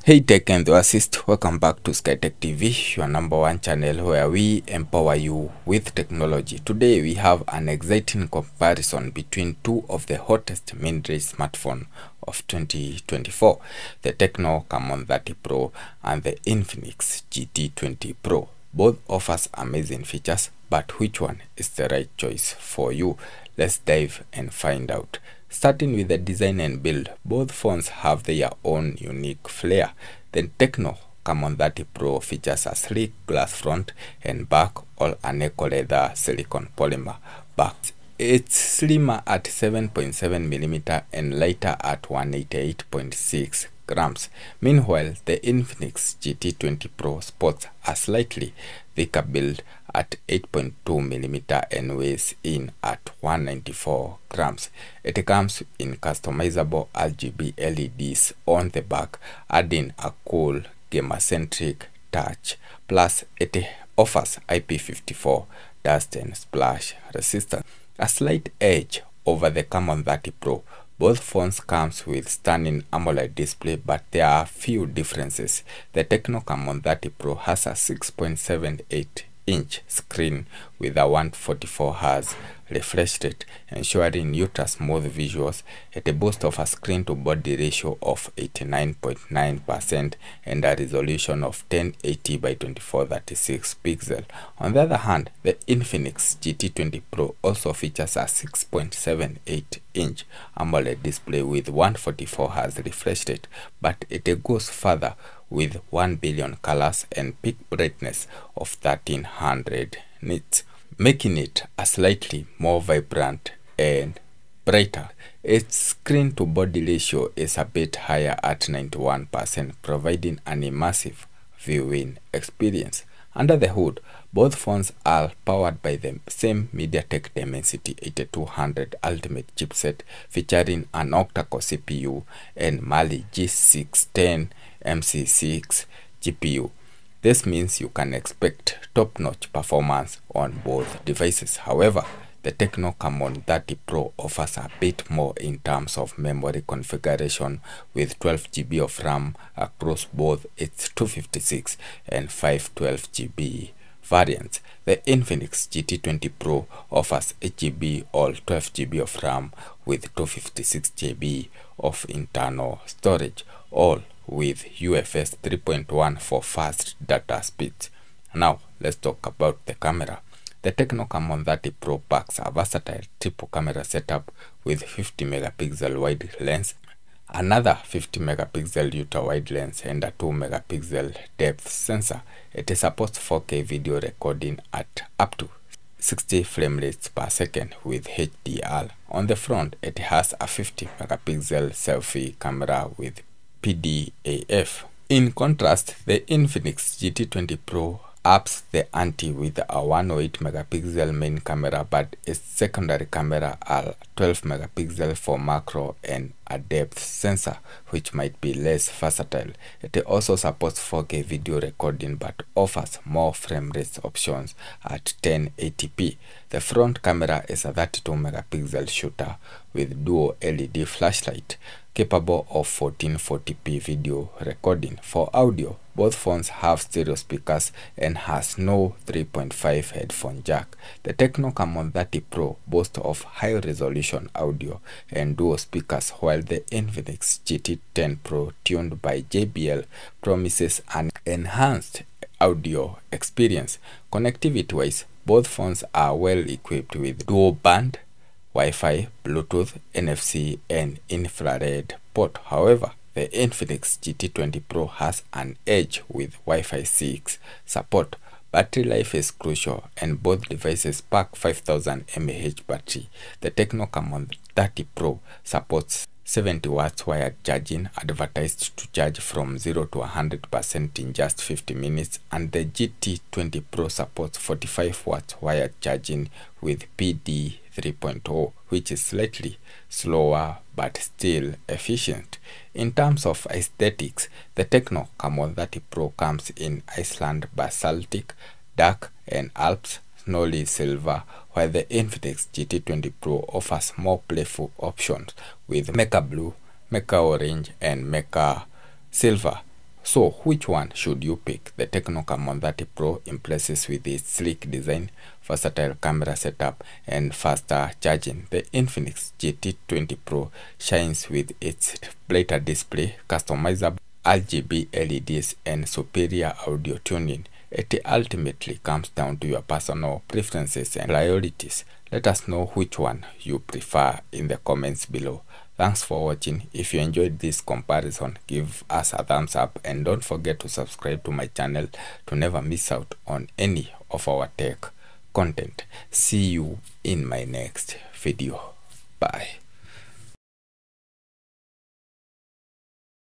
Hey Tech enthusiast, welcome back to SkyTech TV, your number one channel where we empower you with technology. Today we have an exciting comparison between two of the hottest mid-range smartphones of 2024, the Tecno Camon 30 Pro and the Infinix GT 20 Pro. Both offers amazing features, but which one is the right choice for you? Let's dive and find out. Starting with the design and build, both phones have their own unique flair. The Tecno Camon 30 Pro features a sleek glass front and back, all an eco leather silicone polymer back. It's slimmer at 7.7mm and lighter at 188.6 grams. Meanwhile, the Infinix GT 20 Pro sports a slightly thicker build at 8.2mm and weighs in at 194 grams. It comes in customizable RGB LEDs on the back, adding a cool gamer-centric touch. Plus, it offers IP54 dust and splash resistance, a slight edge over the Camon 30 Pro. Both phones comes with stunning AMOLED display, but there are a few differences. The Tecno Camon 30 Pro has a 6.78-inch screen with a 144Hz refresh rate, ensuring ultra smooth visuals. It boasts of a screen-to-body ratio of 89.9% and a resolution of 1080 by 2436 pixels. On the other hand, the Infinix GT 20 Pro also features a 6.78-inch AMOLED display with 144Hz refresh rate, but it goes further with 1 billion colors and peak brightness of 1300 nits, making it a slightly more vibrant and brighter. Its screen-to-body ratio is a bit higher at 91%, providing an immersive viewing experience. Under the hood, both phones are powered by the same MediaTek Dimensity 8200 Ultimate chipset, featuring an octa-core CPU and Mali G610 MC6 GPU. This means you can expect top-notch performance on both devices. However, the Tecno Camon 30 Pro offers a bit more in terms of memory configuration, with 12GB of RAM across both its 256 and 512GB variants. The Infinix GT 20 Pro offers 8GB or 12GB of RAM with 256GB of internal storage, all with UFS 3.1 for fast data speeds. Now, let's talk about the camera. The Tecno Camon 30 Pro packs a versatile triple camera setup with 50MP wide lens, another 50MP ultra wide lens, and a 2MP depth sensor. It supports 4K video recording at up to 60 frame rates per second with HDR. On the front, it has a 50MP selfie camera with PDAF. In contrast, the Infinix GT 20 Pro ups the ante with a 108MP main camera, but its secondary camera are 12MP for macro and a depth sensor, which might be less versatile. It also supports 4K video recording but offers more frame rate options at 1080p. The front camera is a 32MP shooter with dual LED flashlight, capable of 1440p video recording. For audio, both phones have stereo speakers and has no 3.5 headphone jack. The Tecno Camon 30 Pro boasts of high-resolution audio and dual speakers, while the Infinix GT 10 Pro, tuned by JBL, promises an enhanced audio experience. Connectivity-wise, both phones are well equipped with dual-band Wi-Fi, Bluetooth, NFC, and infrared port. However, the Infinix GT 20 Pro has an edge with Wi-Fi 6 support. Battery life is crucial, and both devices pack 5000 mAh battery. The Tecno Camon 30 Pro supports 70 watts wired charging, advertised to charge from 0 to 100% in just 50 minutes, and the GT 20 Pro supports 45 watts wired charging with PD 3.0, which is slightly slower but still efficient. In terms of aesthetics, the Tecno Camon 30 Pro comes in Iceland Basaltic, Dark, and Alps Snowy Silver, while the Infinix GT 20 Pro offers more playful options with Mecha Blue, Mecha Orange, and Mecha Silver, So which one should you pick? The Tecno Camon 30 Pro impresses with its sleek design, versatile camera setup, and faster charging. The Infinix GT 20 Pro shines with its brighter display, customizable RGB LEDs, and superior audio tuning. It ultimately comes down to your personal preferences and priorities. Let us know which one you prefer in the comments below. Thanks for watching. If you enjoyed this comparison, give us a thumbs up and don't forget to subscribe to my channel to never miss out on any of our tech content. See you in my next video. Bye.